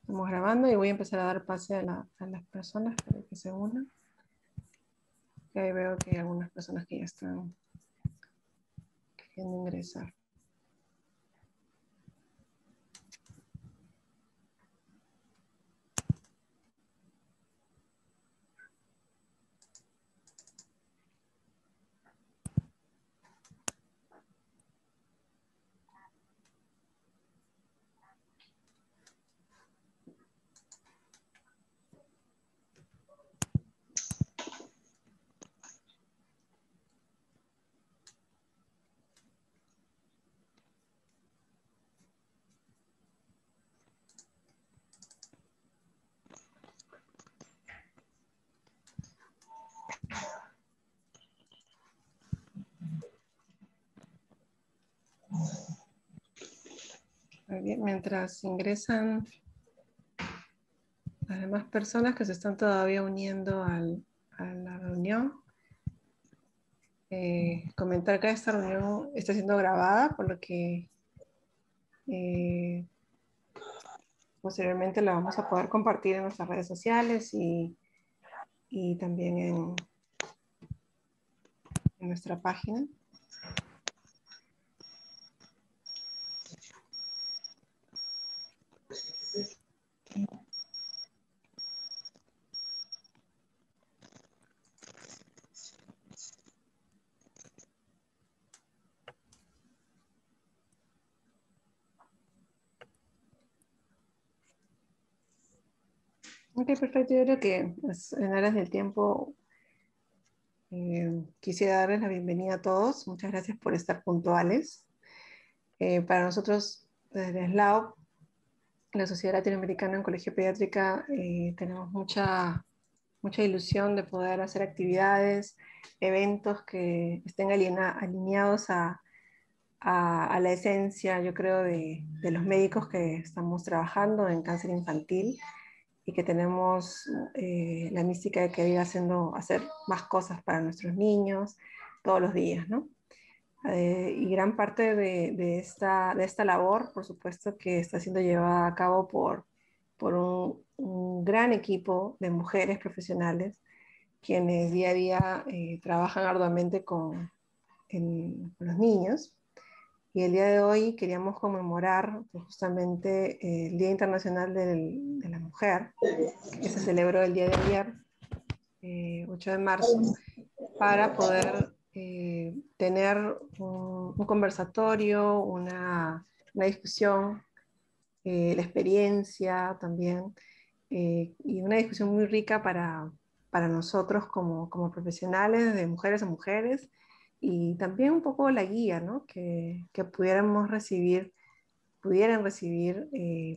Estamos grabando y voy a empezar a dar pase a las personas para que se unan. Y ahí veo que hay algunas personas que ya están queriendo ingresar. Muy bien, mientras ingresan las demás personas que se están todavía uniendo a la reunión, comentar que esta reunión está siendo grabada, por lo que posteriormente la vamos a poder compartir en nuestras redes sociales y también en nuestra página. Ok, perfecto. Yo creo que en aras del tiempo quisiera darles la bienvenida a todos. Muchas gracias por estar puntuales. Para nosotros, desde SLAO, la Sociedad Latinoamericana en Oncología Pediátrica, tenemos mucha ilusión de poder hacer actividades, eventos que estén alineados a la esencia, yo creo, de los médicos que estamos trabajando en cáncer infantil y que tenemos la mística de que ir hacer más cosas para nuestros niños todos los días, ¿no? Y gran parte de esta labor, por supuesto, que está siendo llevada a cabo por un gran equipo de mujeres profesionales quienes día a día trabajan arduamente con los niños. Y el día de hoy queríamos conmemorar pues, justamente el Día Internacional de la Mujer, que se celebró el día de ayer, 8 de marzo, para poder tener un conversatorio, una discusión, la experiencia también, y una discusión muy rica para nosotros como profesionales, de mujeres a mujeres, y también un poco la guía, ¿no? Que pudieran recibir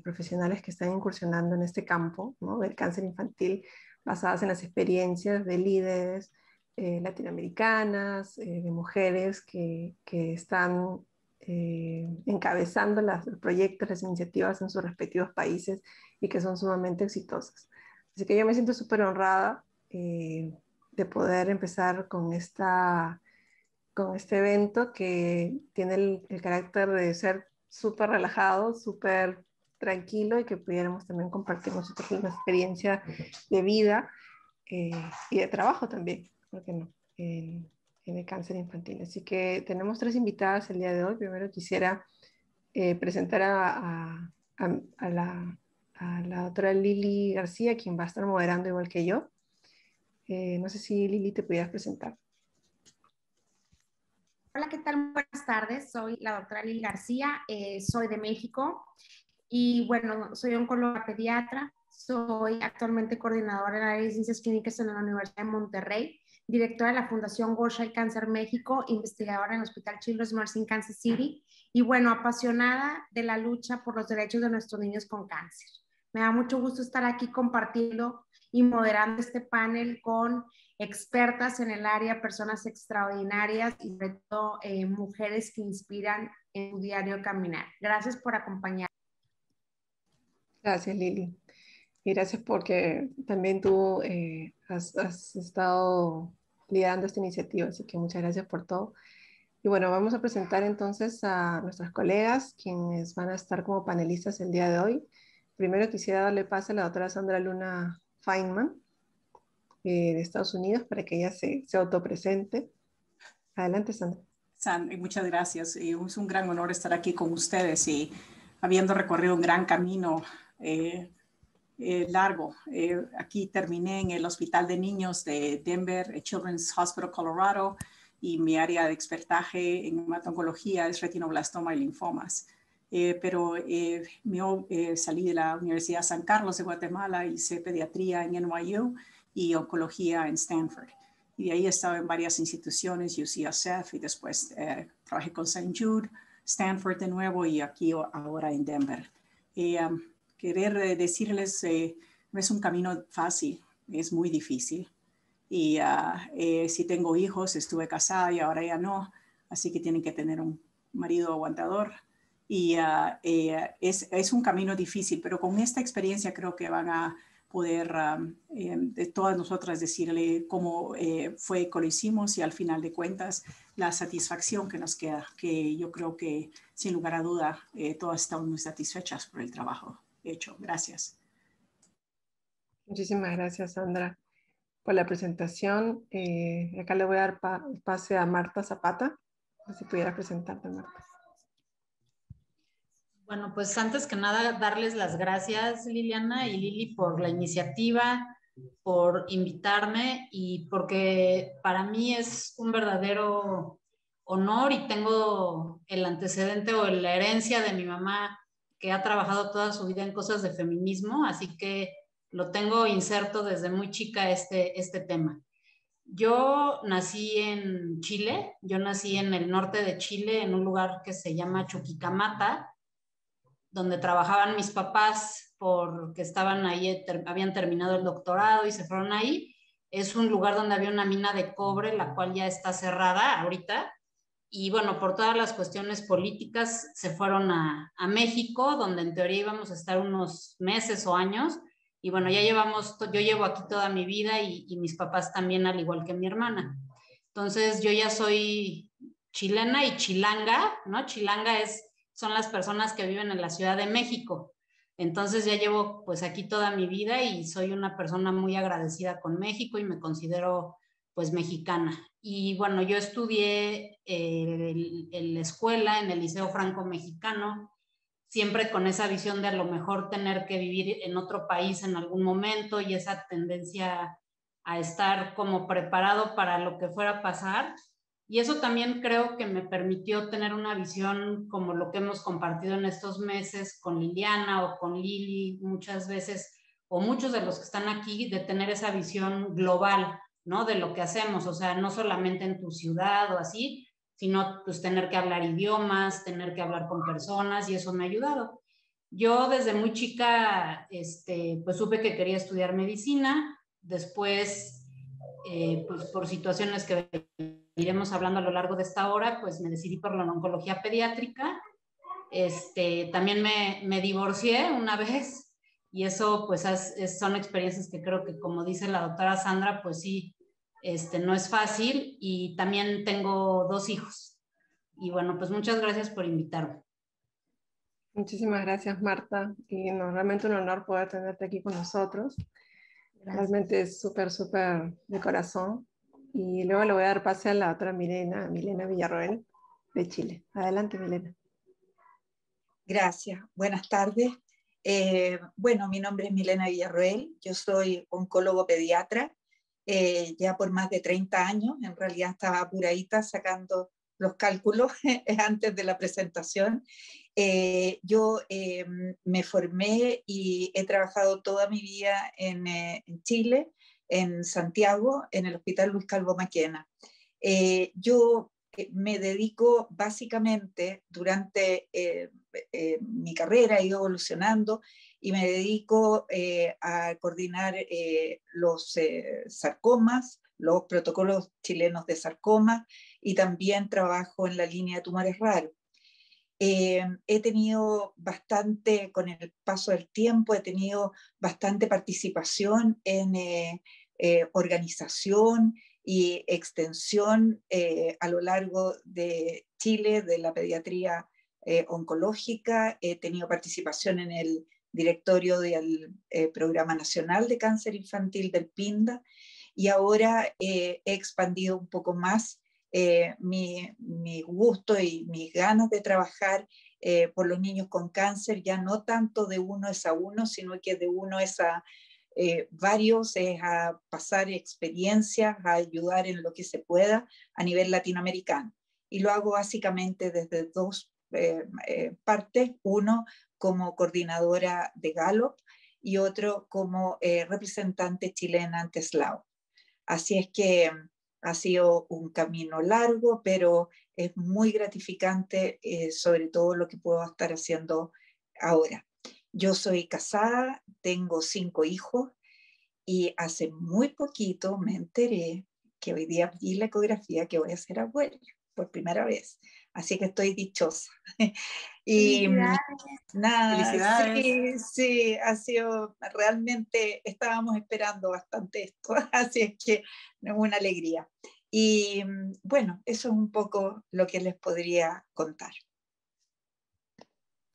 profesionales que están incursionando en este campo, ¿no? Del cáncer infantil, basadas en las experiencias de líderes latinoamericanas, de mujeres que están encabezando los proyectos, las iniciativas en sus respectivos países y que son sumamente exitosas. Así que yo me siento súper honrada de poder empezar con este evento que tiene el carácter de ser súper relajado, súper tranquilo y que pudiéramos también compartir nosotros una experiencia de vida eh, y de trabajo también, ¿por qué no? En el cáncer infantil. Así que tenemos tres invitadas el día de hoy. Primero quisiera presentar a la doctora Lili García, quien va a estar moderando igual que yo. No sé si Lili te pudieras presentar. Hola, ¿qué tal? Buenas tardes. Soy la doctora Lili García, soy de México y bueno, soy oncóloga pediatra, soy actualmente coordinadora en el área de ciencias clínicas en la Universidad de Monterrey, directora de la Fundación Gorshay Cancer México, investigadora en el Hospital Children's Mercy en Kansas City y bueno, apasionada de la lucha por los derechos de nuestros niños con cáncer. Me da mucho gusto estar aquí compartiendo y moderando este panel con expertas en el área, personas extraordinarias y sobre todo mujeres que inspiran en su diario caminar. Gracias por acompañarnos. Gracias, Lili. Y gracias porque también tú has estado liderando esta iniciativa, así que muchas gracias por todo. Y bueno, vamos a presentar entonces a nuestras colegas, quienes van a estar como panelistas el día de hoy. primero quisiera darle pase a la doctora Sandra Luna Feynman, de Estados Unidos, para que ella se autopresente. Adelante, Sandra. Muchas gracias. Es un gran honor estar aquí con ustedes y habiendo recorrido un gran camino largo. Aquí terminé en el Hospital de Niños de Denver, Children's Hospital, Colorado, y mi área de expertaje en hemato-oncología es retinoblastoma y linfomas. Pero salí de la Universidad San Carlos de Guatemala, hice pediatría en NYU y oncología en Stanford. Y de ahí he estado en varias instituciones, UCSF, y después trabajé con St. Jude, Stanford de nuevo, y aquí ahora en Denver. Querer decirles, no es un camino fácil, es muy difícil. Y si tengo hijos, estuve casada y ahora ya no, así que tienen que tener un marido aguantador. Y es un camino difícil, pero con esta experiencia creo que van a poder de todas nosotras decirle cómo fue que lo hicimos y al final de cuentas la satisfacción que nos queda, que yo creo que sin lugar a duda todas estamos muy satisfechas por el trabajo hecho. Gracias. Muchísimas gracias, Sandra, por la presentación. Acá le voy a dar pase a Marta Zapata. Si pudieras presentarte, Marta. Bueno, pues antes que nada, darles las gracias, Liliana y Lili, por la iniciativa, por invitarme y porque para mí es un verdadero honor y tengo el antecedente o la herencia de mi mamá que ha trabajado toda su vida en cosas de feminismo, así que lo tengo inserto desde muy chica este tema. Yo nací en Chile, yo nací en el norte de Chile, en un lugar que se llama Chuquicamata, donde trabajaban mis papás porque estaban ahí, habían terminado el doctorado y se fueron ahí. Es un lugar donde había una mina de cobre, la cual ya está cerrada ahorita. Y bueno, por todas las cuestiones políticas se fueron a México, donde en teoría íbamos a estar unos meses o años. Y bueno, ya yo llevo aquí toda mi vida y mis papás también, al igual que mi hermana. Entonces yo ya soy chilena y chilanga, ¿no? Chilanga son las personas que viven en la Ciudad de México. Entonces ya llevo pues aquí toda mi vida y soy una persona muy agradecida con México y me considero pues mexicana. Y bueno, yo estudié en la escuela, en el Liceo Franco Mexicano, siempre con esa visión de a lo mejor tener que vivir en otro país en algún momento y esa tendencia a estar como preparado para lo que fuera a pasar. Y eso también creo que me permitió tener una visión como lo que hemos compartido en estos meses con Liliana o con Lili muchas veces, o muchos de los que están aquí, de tener esa visión global, ¿no? De lo que hacemos, o sea, no solamente en tu ciudad o así, sino pues tener que hablar idiomas, tener que hablar con personas, y eso me ha ayudado. Yo desde muy chica, pues supe que quería estudiar medicina, después, pues por situaciones que iremos hablando a lo largo de esta hora, pues me decidí por la oncología pediátrica. También me divorcié una vez y eso pues son experiencias que creo que, como dice la doctora Sandra, pues sí, no es fácil, y también tengo 2 hijos. Y bueno, pues muchas gracias por invitarme. Muchísimas gracias, Marta. Y no, realmente un honor poder tenerte aquí con nosotros. Gracias. Realmente es súper, súper de corazón. Y luego le voy a dar pase a la otra Milena Villarroel, de Chile. Adelante, Milena. Gracias. Buenas tardes. Bueno, mi nombre es Milena Villarroel. Yo soy oncólogo pediatra ya por más de 30 años. En realidad estaba apuradita sacando los cálculos antes de la presentación. Yo me formé y he trabajado toda mi vida en Chile, en Santiago, en el Hospital Luis Calvo Maquena. Yo me dedico básicamente durante mi carrera, he ido evolucionando y me dedico a coordinar los sarcomas, los protocolos chilenos de sarcoma, y también trabajo en la línea de tumores raros. He tenido bastante, con el paso del tiempo, he tenido bastante participación en organización y extensión a lo largo de Chile, de la pediatría oncológica. He tenido participación en el directorio del Programa Nacional de Cáncer Infantil del PINDA, y ahora he expandido un poco más mi gusto y mis ganas de trabajar por los niños con cáncer, ya no tanto de uno es a uno, sino que de uno es a varios, es a pasar experiencias, a ayudar en lo que se pueda a nivel latinoamericano. Y lo hago básicamente desde dos partes, uno como coordinadora de Gallup y otro como representante chilena ante SLAO. Así es que ha sido un camino largo, pero es muy gratificante, sobre todo lo que puedo estar haciendo ahora. Yo soy casada, tengo 5 hijos y hace muy poquito me enteré que hoy día vi la ecografía que voy a ser abuela por primera vez. Así que estoy dichosa. Y nada, Felicidades. sí, ha sido, realmente estábamos esperando bastante esto, así es que es una alegría. Y bueno, eso es un poco lo que les podría contar.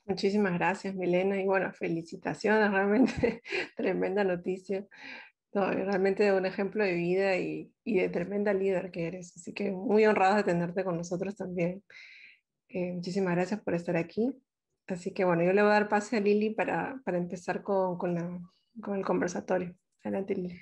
Muchísimas gracias, Milena, y bueno, felicitaciones, realmente tremenda noticia. No, realmente un ejemplo de vida y de tremenda líder que eres, así que muy honrados de tenerte con nosotros también. Muchísimas gracias por estar aquí. Así que bueno, yo le voy a dar pase a Lili para empezar con el conversatorio. Adelante, Lili.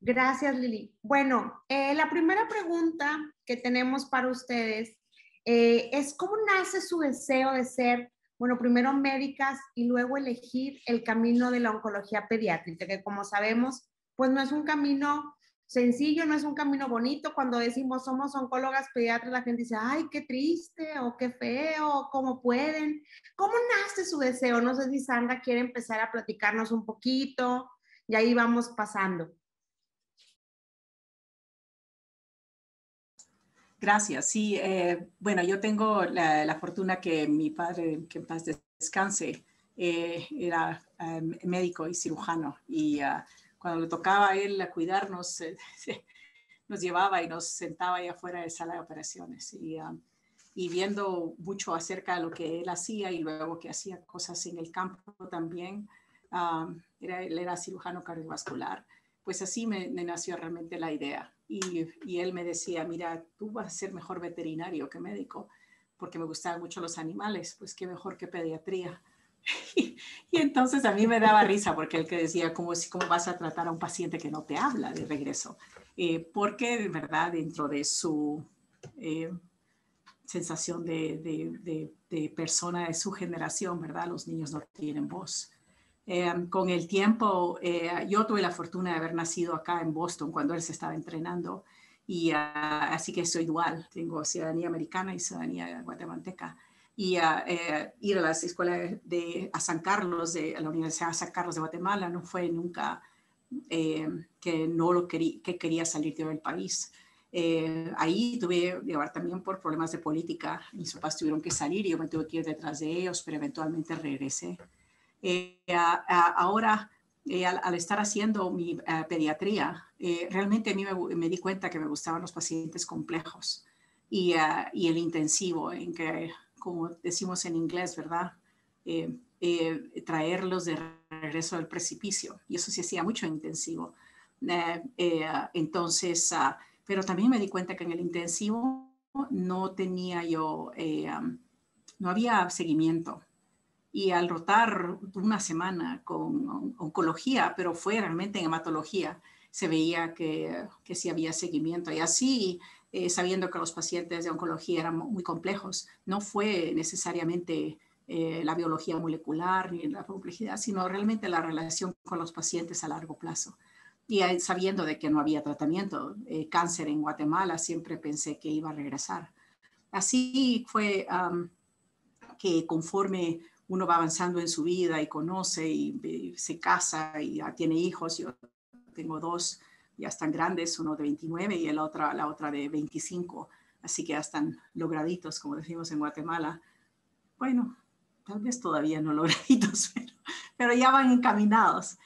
Gracias, Lili. Bueno, la primera pregunta que tenemos para ustedes es ¿cómo nace su deseo de ser, bueno, primero médicas y luego elegir el camino de la oncología pediátrica? Que como sabemos, pues no es un camino sencillo, no es un camino bonito. Cuando decimos somos oncólogas pediatras, la gente dice, ay, qué triste o qué feo, ¿cómo pueden? ¿Cómo nace su deseo? No sé si Sandra quiere empezar a platicarnos un poquito y ahí vamos pasando. Gracias. Sí, bueno, yo tengo la fortuna que mi padre, que en paz descanse, era médico y cirujano. Y cuando le tocaba a él a cuidarnos, nos llevaba y nos sentaba ahí afuera de sala de operaciones. Y viendo mucho acerca de lo que él hacía y luego que hacía cosas en el campo también, él era cirujano cardiovascular. Pues así me nació realmente la idea. Y él me decía, mira, tú vas a ser mejor veterinario que médico, porque me gustaban mucho los animales, pues qué mejor que pediatría. Y entonces a mí me daba risa, porque él que decía, ¿cómo vas a tratar a un paciente que no te habla de regreso? Porque de verdad, dentro de su sensación de persona de su generación, ¿verdad? Los niños no tienen voz. Con el tiempo, yo tuve la fortuna de haber nacido acá en Boston cuando él se estaba entrenando, y así que soy dual, tengo ciudadanía americana y ciudadanía guatemalteca. Y ir a las escuelas a San Carlos, a la Universidad de San Carlos de Guatemala, no fue nunca que no lo que quería salir del país. Ahí tuve que llevar también por problemas de política. Mis papás tuvieron que salir y yo me tuve que ir detrás de ellos, pero eventualmente regresé. Ahora, al estar haciendo mi pediatría, realmente a mí me di cuenta que me gustaban los pacientes complejos y el intensivo, en que, como decimos en inglés, ¿verdad? Traerlos de regreso al precipicio. Y eso se hacía mucho en intensivo. Entonces, pero también me di cuenta que en el intensivo no tenía yo, no había seguimiento. Y al rotar una semana con oncología, pero fue realmente en hematología, se veía que sí había seguimiento. Y así, sabiendo que los pacientes de oncología eran muy complejos, no fue necesariamente la biología molecular ni la complejidad, sino realmente la relación con los pacientes a largo plazo. Y sabiendo de que no había tratamiento, cáncer en Guatemala, siempre pensé que iba a regresar. Así fue que conforme uno va avanzando en su vida y conoce y se casa y ya tiene hijos. Yo tengo 2, ya están grandes, uno de 29 y la otra de 25. Así que ya están lograditos, como decimos en Guatemala. Bueno, tal vez todavía no lograditos, pero ya van encaminados.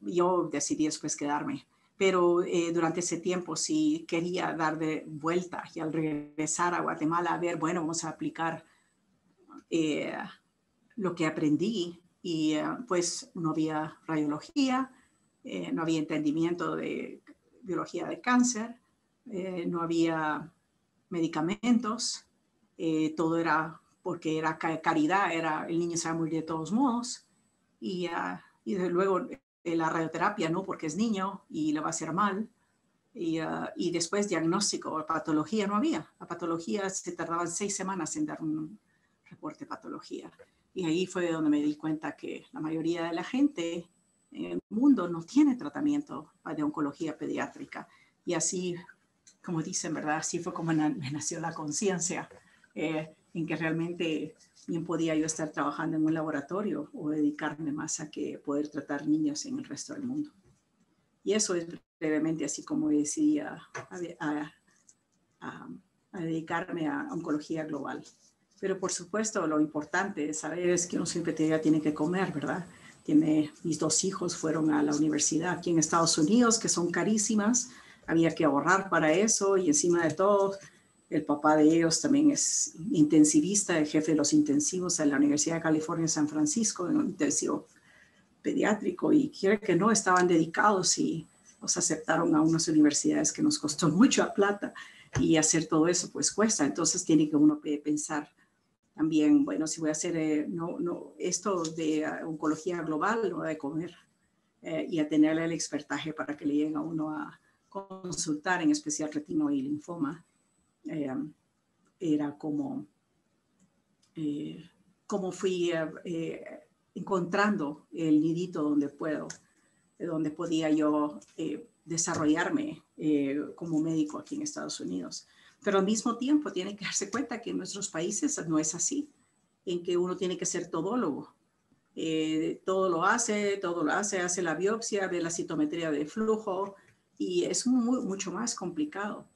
Yo decidí después quedarme. Pero durante ese tiempo sí quería dar de vuelta y al regresar a Guatemala a ver, bueno, vamos a aplicar lo que aprendí y pues no había radiología, no había entendimiento de biología de cáncer, no había medicamentos, todo era porque era caridad, era el niño se va a morir de todos modos y desde luego la radioterapia no porque es niño y le va a hacer mal. Y después diagnóstico, patología no había. La patología se tardaban 6 semanas en dar un reporte de patología. Y ahí fue donde me di cuenta que la mayoría de la gente en el mundo no tiene tratamiento de oncología pediátrica. Y así, como dicen, ¿verdad? Así fue como me nació la conciencia en que realmente bien podía yo estar trabajando en un laboratorio o dedicarme más a que poder tratar niños en el resto del mundo. Y eso es brevemente así como decidí a dedicarme a oncología global. Pero por supuesto lo importante es saber es que uno siempre tiene que comer, ¿verdad? Mis 2 hijos fueron a la universidad aquí en Estados Unidos, que son carísimas. Había que ahorrar para eso y encima de todo, el papá de ellos también es intensivista, el jefe de los intensivos en la Universidad de California en San Francisco, en un intensivo pediátrico, y quiere que no, estaban dedicados y nos aceptaron a unas universidades que nos costó mucha plata y hacer todo eso pues cuesta. Entonces tiene que uno pensar también, bueno, si voy a hacer esto de oncología global, lo voy a comer y a tenerle el expertaje para que le lleguen a uno a consultar, en especial retino y linfoma. Era como fui encontrando el nidito donde podía yo desarrollarme como médico aquí en Estados Unidos. Pero al mismo tiempo tiene que darse cuenta que en nuestros países no es así, en que uno tiene que ser todólogo. Todo lo hace, hace la biopsia, ve la citometría de flujo y es mucho más complicado.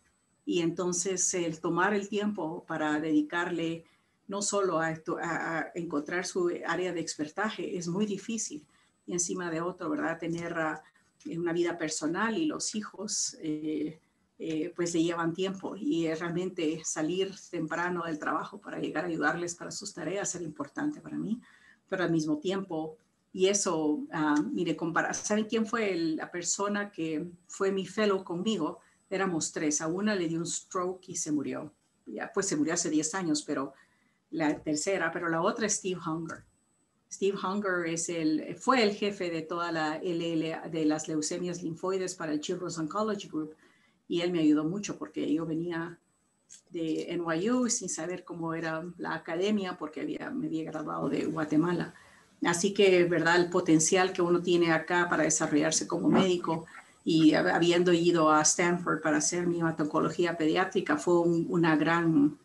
Y entonces el tomar el tiempo para dedicarle no solo a encontrar su área de expertaje es muy difícil. Y encima de otro, ¿verdad? Tener una vida personal y los hijos, pues le llevan tiempo. Y realmente salir temprano del trabajo para llegar a ayudarles para sus tareas era importante para mí. Pero al mismo tiempo, y eso, mire, ¿saben quién fue la persona que fue mi fellow conmigo? Éramos 3. A una le dio un stroke y se murió. Ya, pues se murió hace 10 años, pero la tercera, pero la otra es Steve Hunger. Steve Hunger fue el jefe de toda la de las leucemias linfoides para el Children's Oncology Group y él me ayudó mucho porque yo venía de NYU sin saber cómo era la academia porque me había graduado de Guatemala. Así que, ¿verdad? El potencial que uno tiene acá para desarrollarse como médico y habiendo ido a Stanford para hacer mi oncología pediátrica fue una gran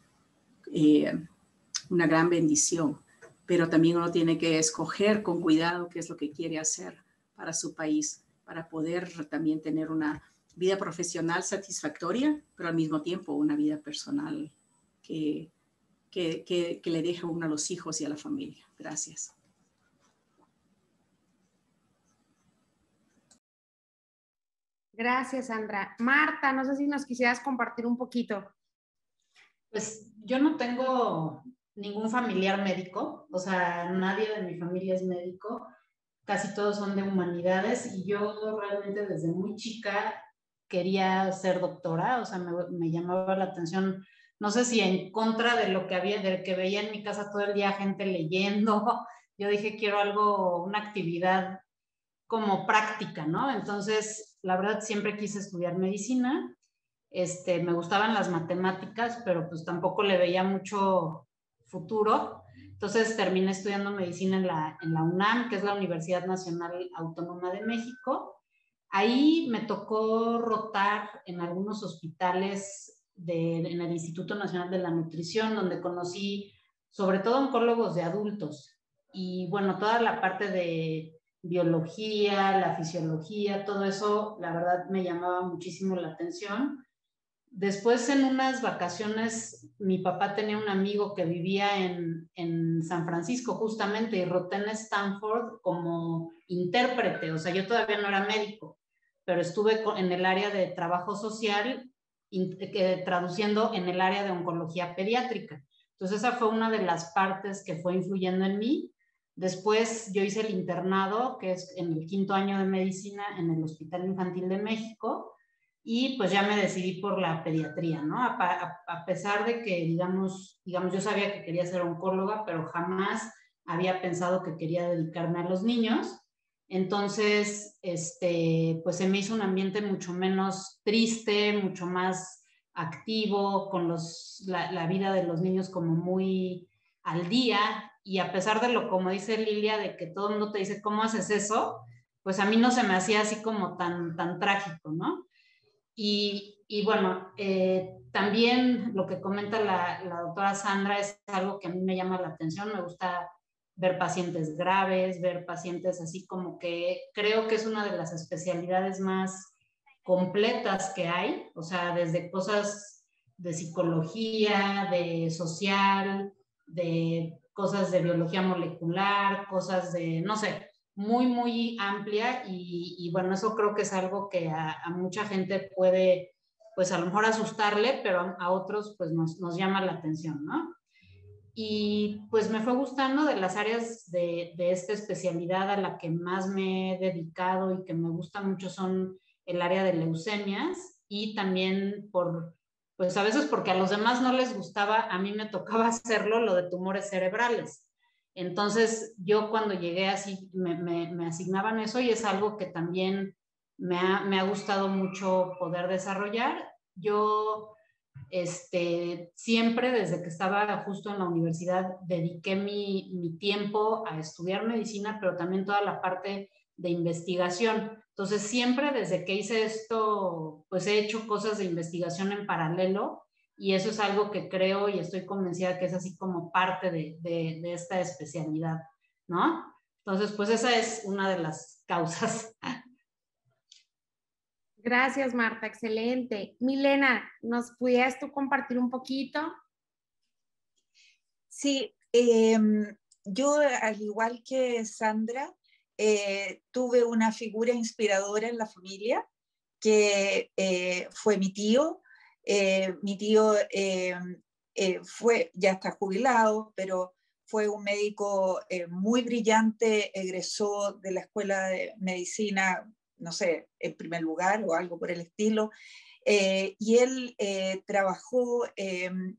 bendición, pero también uno tiene que escoger con cuidado qué es lo que quiere hacer para su país, para poder también tener una vida profesional satisfactoria, pero al mismo tiempo una vida personal que le deje uno a los hijos y a la familia. Gracias. Gracias, Sandra. Marta, no sé si nos quisieras compartir un poquito. Pues yo no tengo ningún familiar médico, o sea, nadie de mi familia es médico, casi todos son de humanidades y yo realmente desde muy chica quería ser doctora, o sea, me llamaba la atención, no sé si en contra de lo que del que veía en mi casa todo el día gente leyendo, yo dije quiero una actividad como práctica, ¿no? Entonces, la verdad siempre quise estudiar medicina. Me gustaban las matemáticas, pero pues tampoco le veía mucho futuro. Entonces terminé estudiando medicina en la UNAM, que es la Universidad Nacional Autónoma de México. Ahí me tocó rotar en algunos hospitales en el Instituto Nacional de la Nutrición, donde conocí sobre todo oncólogos de adultos. Y bueno, toda la parte de biología, la fisiología, todo eso, la verdad me llamaba muchísimo la atención. Después, en unas vacaciones, mi papá tenía un amigo que vivía en San Francisco justamente y roté en Stanford como intérprete, o sea, yo todavía no era médico, pero estuve en el área de trabajo social traduciendo en el área de oncología pediátrica. Entonces esa fue una de las partes que fue influyendo en mí. Después yo hice el internado, que es en el 5º año de medicina en el Hospital Infantil de México, y pues ya me decidí por la pediatría, ¿no? A pesar de que, digamos, yo sabía que quería ser oncóloga, pero jamás había pensado que quería dedicarme a los niños. Entonces, pues se me hizo un ambiente mucho menos triste, mucho más activo, con la vida de los niños como muy al día, y a pesar de lo, como dice Lilia, de que todo el mundo te dice, ¿cómo haces eso? Pues a mí no se me hacía así como tan trágico, ¿no? Y bueno, también lo que comenta la doctora Sandra es algo que a mí me llama la atención. Me gusta ver pacientes graves, ver pacientes así, como que creo que es una de las especialidades más completas que hay, o sea, desde cosas de psicología, de social, de cosas de biología molecular, cosas de, no sé, muy, muy amplia, y bueno, eso creo que es algo que a mucha gente puede, pues a lo mejor asustarle, pero a otros pues nos llama la atención, ¿no? Y pues me fue gustando. De las áreas de esta especialidad a la que más me he dedicado y que me gusta mucho son el área de leucemias, y también pues a veces porque a los demás no les gustaba, a mí me tocaba hacerlo, lo de tumores cerebrales. Entonces yo cuando llegué así me asignaban eso, y es algo que también me ha gustado mucho poder desarrollar. Yo siempre desde que estaba justo en la universidad dediqué mi tiempo a estudiar medicina, pero también toda la parte de investigación. Entonces siempre desde que hice esto, pues he hecho cosas de investigación en paralelo, y eso es algo que creo y estoy convencida que es así como parte de esta especialidad, ¿no? Entonces, pues esa es una de las causas. Gracias, Marta, excelente. Milena, ¿nos pudieras tú compartir un poquito? Sí, yo, al igual que Sandra, tuve una figura inspiradora en la familia, que fue mi tío. Mi tío ya está jubilado, pero fue un médico muy brillante, egresó de la Escuela de Medicina, no sé, en primer lugar o algo por el estilo. Y él trabajó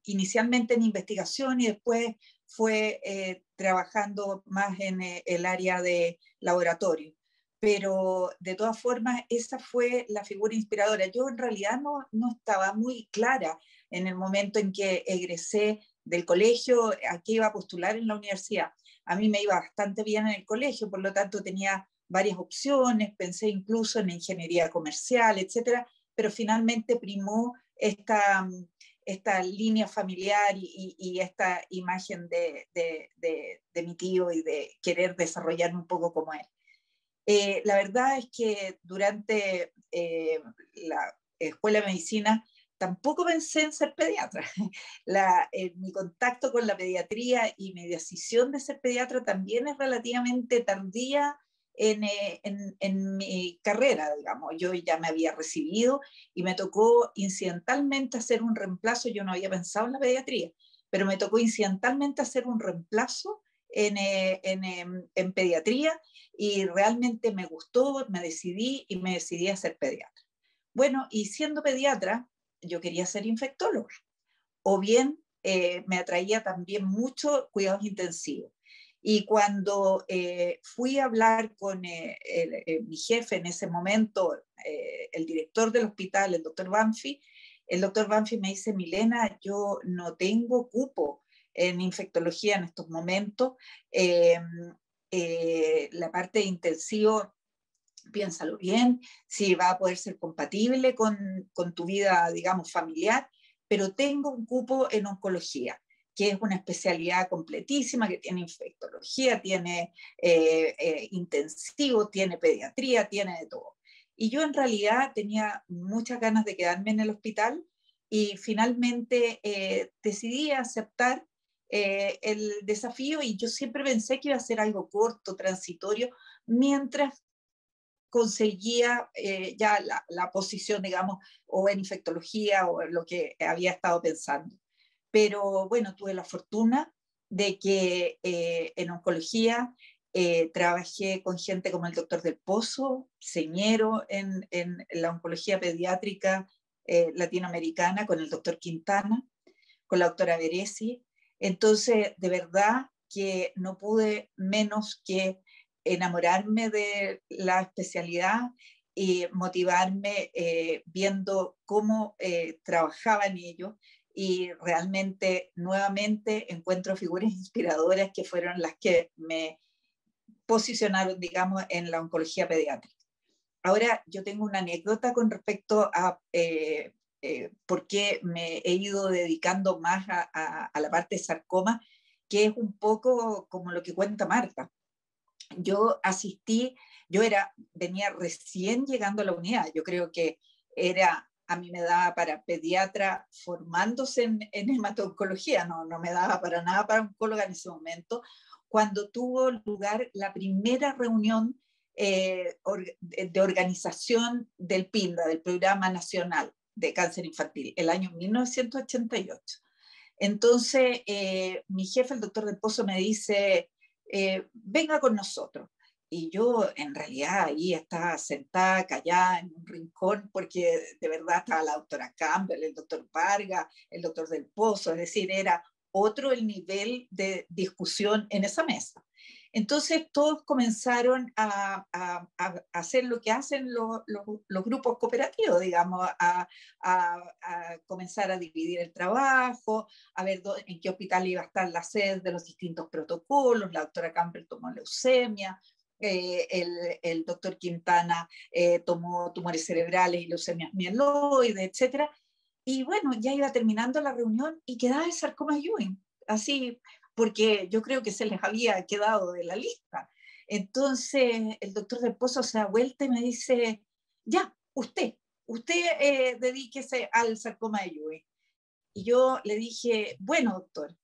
inicialmente en investigación y después fue trabajando más en el área de laboratorio. Pero de todas formas, esa fue la figura inspiradora. Yo en realidad no estaba muy clara en el momento en que egresé del colegio a qué iba a postular en la universidad. A mí me iba bastante bien en el colegio, por lo tanto tenía varias opciones, pensé incluso en ingeniería comercial, etcétera, pero finalmente primó esta línea familiar y esta imagen de mi tío y de querer desarrollarme un poco como él. La verdad es que durante la escuela de medicina tampoco pensé en ser pediatra. Mi contacto con la pediatría y mi decisión de ser pediatra también es relativamente tardía en mi carrera, digamos. Yo ya me había recibido y me tocó incidentalmente hacer un reemplazo. Yo no había pensado en la pediatría, pero me tocó incidentalmente hacer un reemplazo en pediatría, y realmente me gustó, me decidí a ser pediatra. Bueno, y siendo pediatra, yo quería ser infectóloga, o bien me atraía también mucho cuidados intensivos. Y cuando fui a hablar con mi jefe en ese momento, el director del hospital, el doctor Banfi me dice: Milena, yo no tengo cupo en infectología en estos momentos. La parte de intensivo, piénsalo bien, si va a poder ser compatible con tu vida, digamos, familiar, pero tengo un cupo en oncología, que es una especialidad completísima, que tiene infectología, tiene intensivo, tiene pediatría, tiene de todo. Y yo en realidad tenía muchas ganas de quedarme en el hospital, y finalmente decidí aceptar el desafío, y yo siempre pensé que iba a ser algo corto, transitorio, mientras conseguía ya la posición, digamos, o en infectología o en lo que había estado pensando. Pero bueno, tuve la fortuna de que en oncología trabajé con gente como el doctor Del Pozo, señero en la oncología pediátrica latinoamericana, con el doctor Quintana, con la doctora Beresi. Entonces, de verdad que no pude menos que enamorarme de la especialidad y motivarme viendo cómo trabajaban ellos, y realmente nuevamente encuentro figuras inspiradoras que fueron las que me posicionaron, digamos, en la oncología pediátrica. Ahora, yo tengo una anécdota con respecto a por qué me he ido dedicando más a la parte de sarcoma, que es un poco como lo que cuenta Marta. Yo venía recién llegando a la unidad. Yo creo que a mí me daba para pediatra formándose en hemato-oncología, no me daba para nada para oncóloga en ese momento, cuando tuvo lugar la primera reunión de organización del PINDA, del Programa Nacional de Cáncer Infantil, el año 1988. Entonces, mi jefe, el doctor Del Pozo, me dice, venga con nosotros. Y yo en realidad ahí estaba sentada, callada en un rincón, porque de verdad estaba la doctora Campbell, el doctor Vargas, el doctor Del Pozo, es decir, era otro el nivel de discusión en esa mesa. Entonces todos comenzaron a hacer lo que hacen los grupos cooperativos, digamos, a comenzar a dividir el trabajo, a ver en qué hospital iba a estar la sede de los distintos protocolos. La doctora Campbell tomó leucemia, el doctor Quintana tomó tumores cerebrales y leucemias mieloides, etc. Y bueno, ya iba terminando la reunión y quedaba el sarcoma Ewing, así, porque yo creo que se les había quedado de la lista. Entonces el doctor Del Pozo se da vuelta y me dice, ya, usted dedíquese al sarcoma de Ewing. Y yo le dije, bueno, doctor.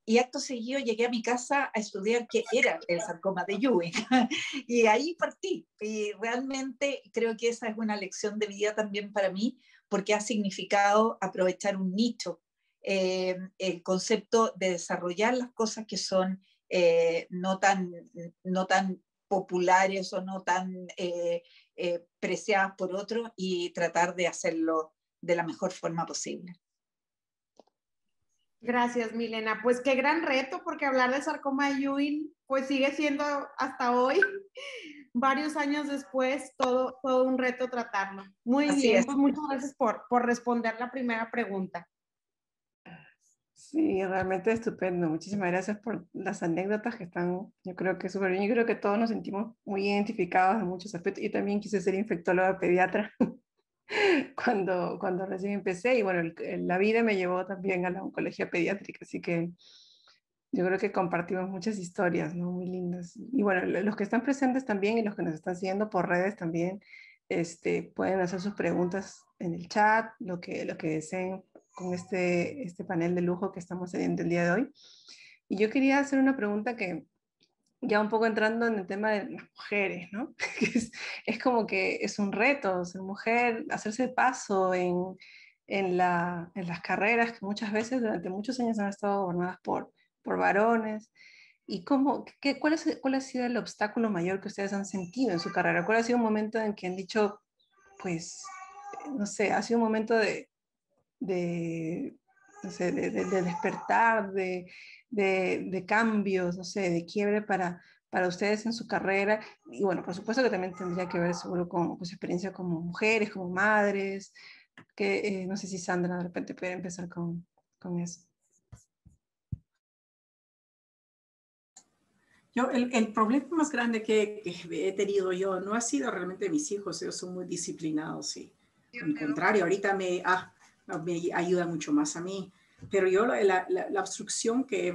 Y acto seguido llegué a mi casa a estudiar qué era el sarcoma de Ewing. Y ahí partí. Y realmente creo que esa es una lección de vida también para mí, porque ha significado aprovechar un nicho, el concepto de desarrollar las cosas que son no tan populares o no tan preciadas por otros, y tratar de hacerlo de la mejor forma posible. Gracias, Milena. Pues qué gran reto, porque hablar de sarcoma de Ewing pues sigue siendo hasta hoy, varios años después, todo un reto tratarlo. Muy Así bien, es. pues muchas gracias por responder la primera pregunta. Sí, realmente estupendo. Muchísimas gracias por las anécdotas que están, yo creo que súper bien. Yo creo que todos nos sentimos muy identificados en muchos aspectos. Yo también quise ser infectóloga pediatra cuando recién empecé, y bueno, la vida me llevó también a la oncología pediátrica, así que yo creo que compartimos muchas historias, ¿no? Muy lindas. Y bueno, los que están presentes también y los que nos están siguiendo por redes también, pueden hacer sus preguntas en el chat, lo que deseen con este panel de lujo que estamos teniendo el día de hoy. Y yo quería hacer una pregunta que, ya un poco entrando en el tema de las mujeres, ¿no? Es como que es un reto ser mujer, hacerse el paso en las carreras que muchas veces durante muchos años han estado gobernadas por varones. ¿Y cuál ha sido el obstáculo mayor que ustedes han sentido en su carrera? ¿Cuál ha sido un momento en que han dicho, pues, no sé, ha sido un momento de, no sé, de despertar, de cambios, no sé, de quiebre para ustedes en su carrera? Y bueno, por supuesto que también tendría que ver seguro con su experiencia como mujeres, como madres, que no sé si Sandra de repente puede empezar con eso. El problema más grande que he tenido yo no ha sido realmente mis hijos. Ellos son muy disciplinados, y al contrario, ahorita me ayuda mucho más a mí. Pero yo la obstrucción que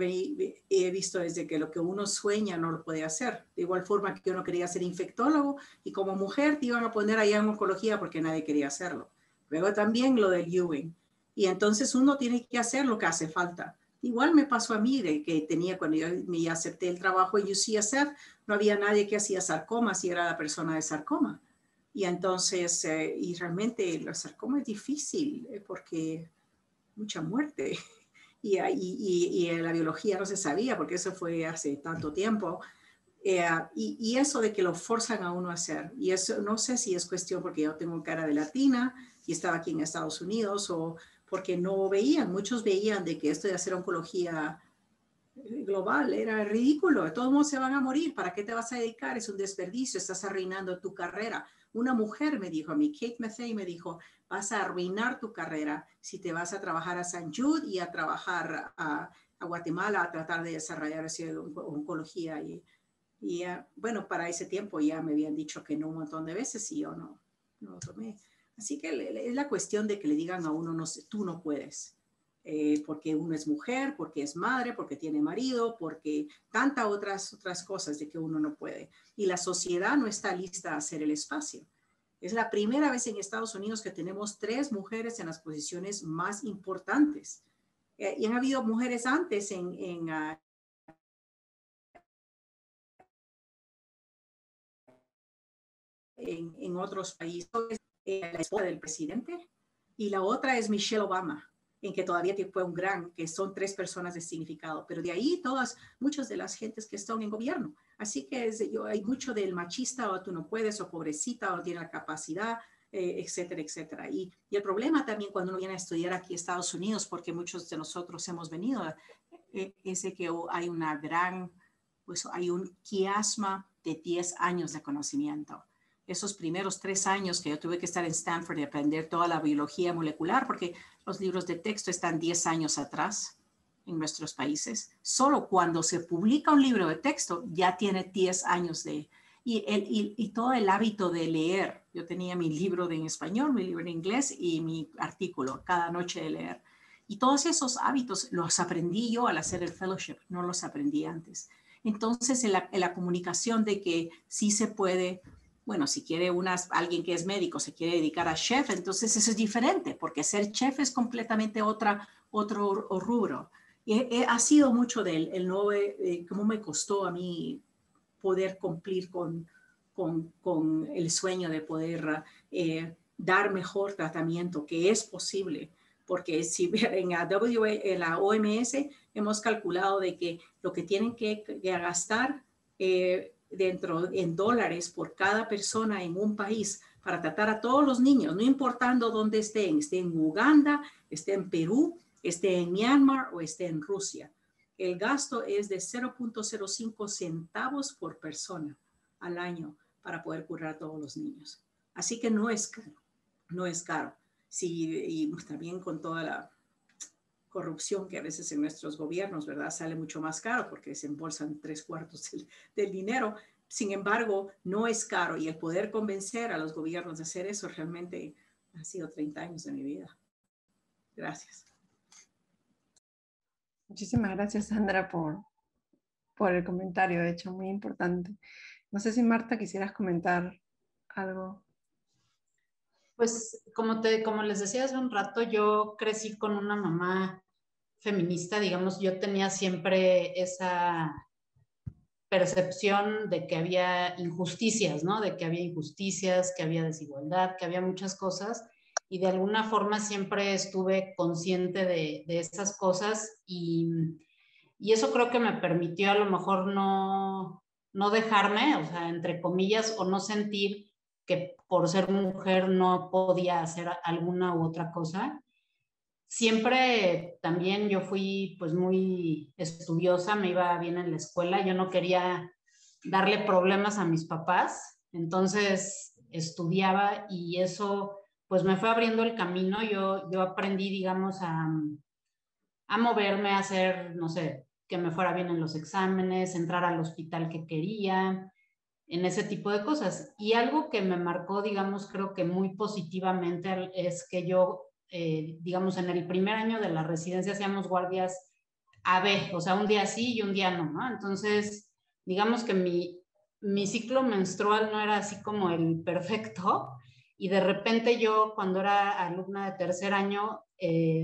he visto desde que lo que uno sueña no lo puede hacer. De igual forma que yo no quería ser infectólogo, y como mujer te iban a poner allá en oncología porque nadie quería hacerlo. Luego también lo del Ewing. Y entonces uno tiene que hacer lo que hace falta. Igual me pasó a mí, de que cuando yo me acepté el trabajo en UCSF, no había nadie que hacía sarcomas y era la persona de sarcoma. Y entonces, y realmente el sarcoma es difícil porque mucha muerte. y la biología no se sabía porque eso fue hace tanto tiempo. Y eso de que lo forzan a uno a hacer. Y eso no sé si es cuestión porque yo tengo cara de latina y estaba aquí en Estados Unidos o porque no veían, muchos veían de que esto de hacer oncología global era ridículo, de todos modos se van a morir, ¿para qué te vas a dedicar? Es un desperdicio, estás arruinando tu carrera. Una mujer me dijo a mí, Kate Mathey me dijo, vas a arruinar tu carrera si te vas a trabajar a San Jude y a trabajar a Guatemala a tratar de desarrollar oncología. Y bueno, para ese tiempo ya me habían dicho que no un montón de veces y yo no lo tomé. Así que es la cuestión de que le digan a uno, no sé, tú no puedes. Porque uno es mujer, porque es madre, porque tiene marido, porque tantas otras cosas de que uno no puede. Y la sociedad no está lista a hacer el espacio. Es la primera vez en Estados Unidos que tenemos 3 mujeres en las posiciones más importantes. Y han habido mujeres antes en otros países. La esposa del presidente y la otra es Michelle Obama, en que todavía fue un gran, que son 3 personas de significado, pero de ahí muchas de las gentes que están en gobierno. Así que hay mucho del machista o tú no puedes o pobrecita o no tiene la capacidad, etcétera, etcétera. Y el problema también cuando uno viene a estudiar aquí en Estados Unidos, porque muchos de nosotros hemos venido, es de que hay hay un quiasma de 10 años de conocimiento. Esos primeros 3 años que yo tuve que estar en Stanford y aprender toda la biología molecular, porque los libros de texto están 10 años atrás en nuestros países. Solo cuando se publica un libro de texto ya tiene 10 años y todo el hábito de leer. Yo tenía mi libro en español, mi libro en inglés y mi artículo cada noche de leer. Y todos esos hábitos los aprendí yo al hacer el fellowship, no los aprendí antes. Entonces, en la comunicación de que sí se puede. Bueno, si quiere alguien que es médico, se quiere dedicar a chef, entonces eso es diferente, porque ser chef es completamente otro rubro. Y ha sido mucho cómo me costó a mí poder cumplir con el sueño de poder dar mejor tratamiento, que es posible. Porque si en la OMS hemos calculado de que lo que tienen que gastar en dólares por cada persona en un país para tratar a todos los niños, no importando dónde esté en Uganda, esté en Perú, esté en Myanmar o esté en Rusia. El gasto es de 0.05 centavos por persona al año para poder curar a todos los niños. Así que no es caro, no es caro. Sí, y también con toda la corrupción que a veces en nuestros gobiernos, ¿verdad? Sale mucho más caro porque se embolsan 3/4 del dinero. Sin embargo, no es caro y el poder convencer a los gobiernos de hacer eso realmente ha sido 30 años de mi vida. Gracias. Muchísimas gracias, Sandra, por el comentario, de hecho, muy importante. No sé si Marta quisieras comentar algo. Pues como les decía hace un rato, yo crecí con una mamá feminista, digamos, yo tenía siempre esa percepción de que había injusticias, ¿no? De que había injusticias, que había desigualdad, que había muchas cosas, y de alguna forma siempre estuve consciente de esas cosas y eso creo que me permitió a lo mejor no dejarme, o sea, entre comillas, o no sentir que por ser mujer no podía hacer alguna u otra cosa. Siempre también yo fui pues muy estudiosa, me iba bien en la escuela, yo no quería darle problemas a mis papás, entonces estudiaba y eso pues me fue abriendo el camino. Yo aprendí, digamos, a moverme, a hacer, no sé, que me fuera bien en los exámenes, entrar al hospital que quería, en ese tipo de cosas. Y algo que me marcó, digamos, creo que muy positivamente es que yo, digamos, en el primer año de la residencia hacíamos guardias AB, o sea, un día sí y un día no, ¿no? Entonces, digamos que mi ciclo menstrual no era así como el perfecto, y de repente yo, cuando era alumna de tercer año,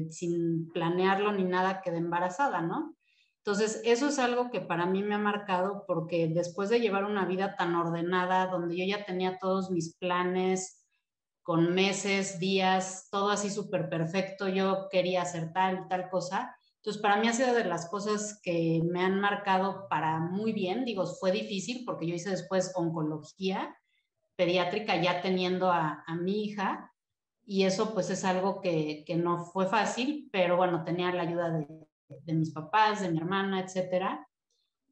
sin planearlo ni nada, quedé embarazada, ¿no? Entonces, eso es algo que para mí me ha marcado, porque después de llevar una vida tan ordenada, donde yo ya tenía todos mis planes con meses, días, todo así súper perfecto, yo quería hacer tal y tal cosa, Entonces, para mí ha sido de las cosas que me han marcado para muy bien. Digo, fue difícil porque yo hice después oncología pediátrica ya teniendo a mi hija, y eso pues es algo que no fue fácil, pero bueno, tenía la ayuda de mis papás, de mi hermana, etcétera.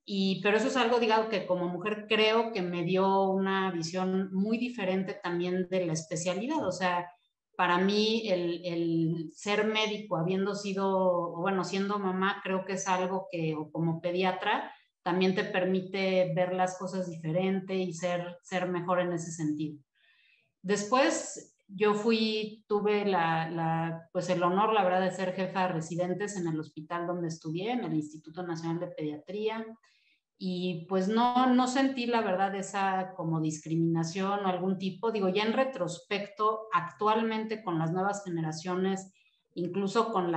Pero eso es algo, digamos, que como mujer creo que me dio una visión muy diferente también de la especialidad. O sea, para mí el ser médico, habiendo sido, bueno, siendo mamá, creo que es algo que, o como pediatra, también te permite ver las cosas diferente y ser mejor en ese sentido. Después yo tuve pues el honor, la verdad, de ser jefa de residentes en el hospital donde estudié, en el Instituto Nacional de Pediatría, y pues no sentí, la verdad, esa como discriminación o algún tipo. Digo, ya en retrospecto, actualmente con las nuevas generaciones, incluso con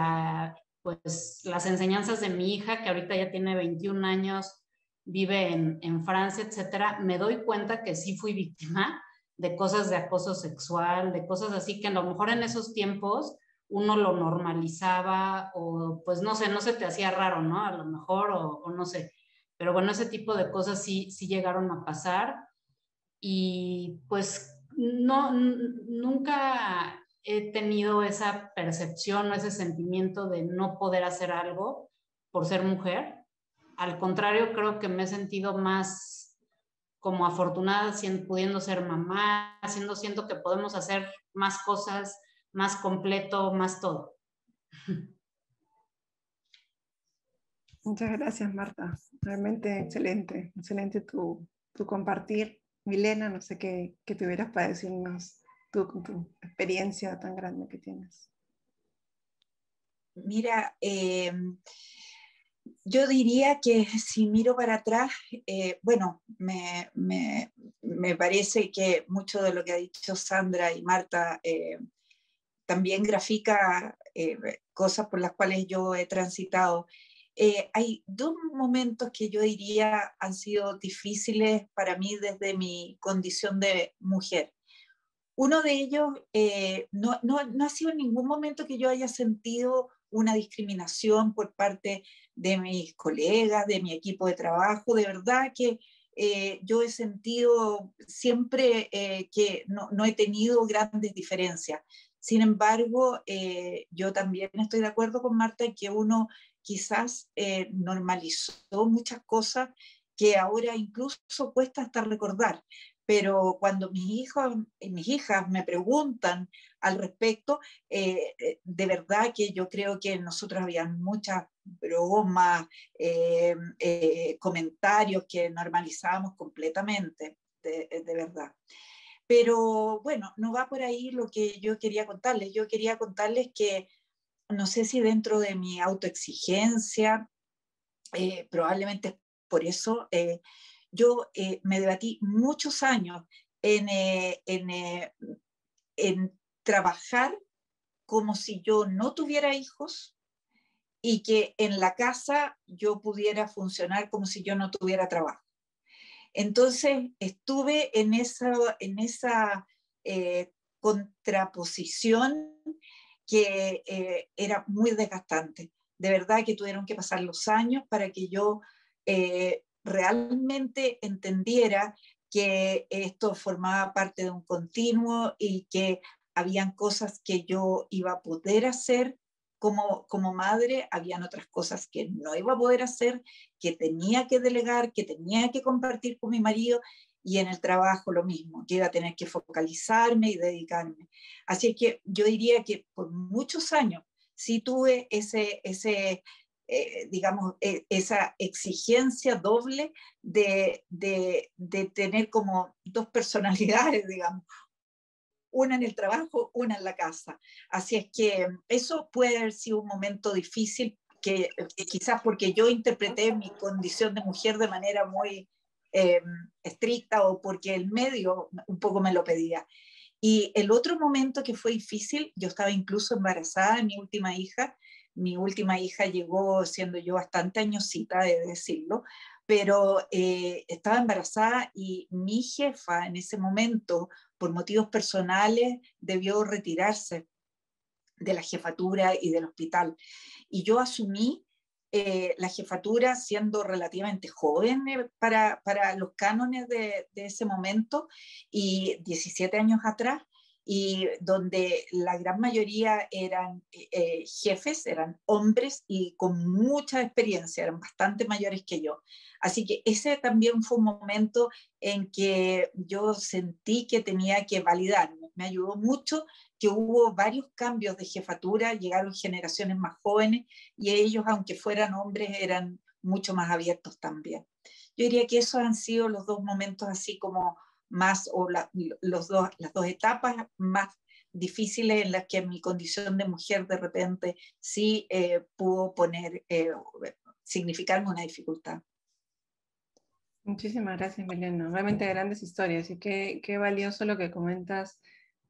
pues, las enseñanzas de mi hija, que ahorita ya tiene 21 años, vive en Francia, etcétera, me doy cuenta que sí fui víctima de cosas de acoso sexual, de cosas así que a lo mejor en esos tiempos uno lo normalizaba o pues no sé, no se te hacía raro, ¿no? A lo mejor o no sé. Pero bueno, ese tipo de cosas sí llegaron a pasar, y pues nunca he tenido esa percepción o ese sentimiento de no poder hacer algo por ser mujer. Al contrario, creo que me he sentido más como afortunada pudiendo ser mamá, siento que podemos hacer más cosas, más completo, más todo. Muchas gracias, Marta. Realmente excelente, excelente tu compartir. Milena, no sé qué tuvieras para decirnos tú con tu experiencia tan grande que tienes. Mira, yo diría que si miro para atrás, bueno, me parece que mucho de lo que ha dicho Sandra y Marta también grafica cosas por las cuales yo he transitado. Hay dos momentos que yo diría han sido difíciles para mí desde mi condición de mujer. Uno de ellos no ha sido en ningún momento que yo haya sentido una discriminación por parte de mis colegas, de mi equipo de trabajo. De verdad que yo he sentido siempre que no he tenido grandes diferencias. Sin embargo, yo también estoy de acuerdo con Marta en que uno quizás normalizó muchas cosas que ahora incluso cuesta hasta recordar. Pero cuando mis hijos y mis hijas me preguntan al respecto, de verdad que yo creo que nosotros había muchas bromas, comentarios que normalizábamos completamente, de verdad. Pero bueno, no va por ahí lo que yo quería contarles. Yo quería contarles que no sé si dentro de mi autoexigencia, probablemente por eso, yo me debatí muchos años en trabajar como si yo no tuviera hijos y que en la casa yo pudiera funcionar como si yo no tuviera trabajo. Entonces estuve en esa contraposición que era muy desgastante. De verdad que tuvieron que pasar los años para que yo realmente entendiera que esto formaba parte de un continuo y que habían cosas que yo iba a poder hacer como madre, habían otras cosas que no iba a poder hacer, que tenía que delegar, que tenía que compartir con mi marido, y en el trabajo lo mismo, que iba a tener que focalizarme y dedicarme. Así que yo diría que por muchos años sí tuve digamos, esa exigencia doble de tener como dos personalidades, digamos, una en el trabajo, una en la casa. Así es que eso puede haber sido un momento difícil, que quizás porque yo interpreté mi condición de mujer de manera muy estricta o porque el medio un poco me lo pedía. Y el otro momento que fue difícil, yo estaba incluso embarazada de mi última hija. Mi última hija llegó siendo yo bastante añosita, de decirlo, pero estaba embarazada y mi jefa en ese momento, por motivos personales, debió retirarse de la jefatura y del hospital. Y yo asumí la jefatura siendo relativamente joven para los cánones de ese momento, y 17 años atrás, y donde la gran mayoría eran jefes, eran hombres y con mucha experiencia, eran bastante mayores que yo. Así que ese también fue un momento en que yo sentí que tenía que validarme. Me ayudó mucho que hubo varios cambios de jefatura, llegaron generaciones más jóvenes y ellos, aunque fueran hombres, eran mucho más abiertos también. Yo diría que esos han sido los dos momentos así como más, o las dos etapas más difíciles en las que mi condición de mujer de repente sí pudo significarme una dificultad. Muchísimas gracias, Milena. Realmente grandes historias y qué valioso lo que comentas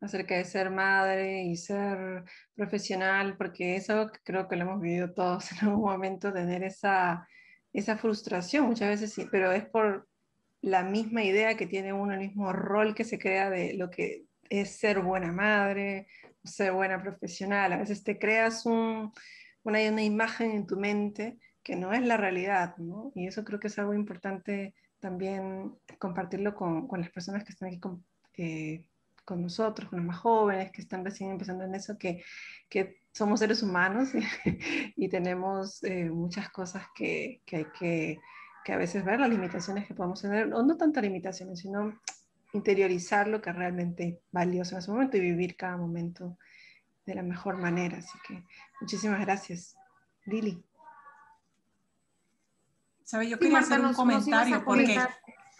acerca de ser madre y ser profesional, porque es algo que creo que lo hemos vivido todos en algún momento, tener esa frustración muchas veces, sí, pero es por la misma idea que tiene uno, el mismo rol que se crea de lo que es ser buena madre, ser buena profesional. A veces te creas una imagen en tu mente que no es la realidad, ¿no? Y eso creo que es algo importante también compartirlo con las personas que están aquí con nosotros, con los más jóvenes, que están recién empezando en eso, que somos seres humanos y tenemos muchas cosas que hay que a veces ver las limitaciones que podemos tener, o no tantas limitaciones, sino interiorizar lo que es realmente valioso en ese momento y vivir cada momento de la mejor manera. Así que muchísimas gracias. Lili. ¿Sabe? Yo Sí, quería Marta, hacer un comentario porque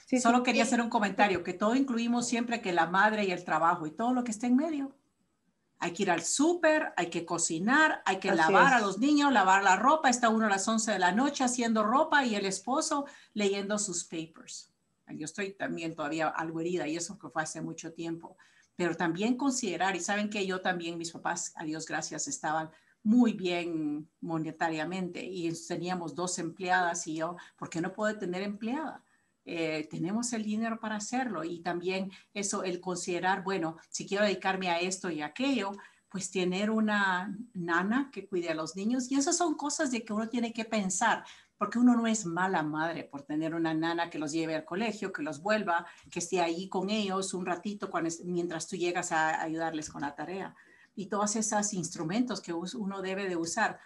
Sí, solo sí. quería hacer un comentario, que todo incluimos siempre que la madre y el trabajo y todo lo que está en medio. Hay que ir al súper, hay que cocinar, hay que Así lavar a es. los niños, lavar la ropa. Está uno a las 11 de la noche haciendo ropa y el esposo leyendo sus papers. Yo estoy también todavía algo herida y eso que fue hace mucho tiempo. Pero también considerar, y saben que yo también, mis papás, a Dios gracias, estaban muy bien monetariamente y teníamos 2 empleadas y yo, ¿por qué no puedo tener empleada? Tenemos el dinero para hacerlo y también eso, el considerar, bueno, si quiero dedicarme a esto y aquello, pues tener una nana que cuide a los niños y esas son cosas de que uno tiene que pensar, porque uno no es mala madre por tener una nana que los lleve al colegio, que los vuelva, que esté ahí con ellos un ratito mientras tú llegas a ayudarles con la tarea y todos esos instrumentos que uno debe de usar.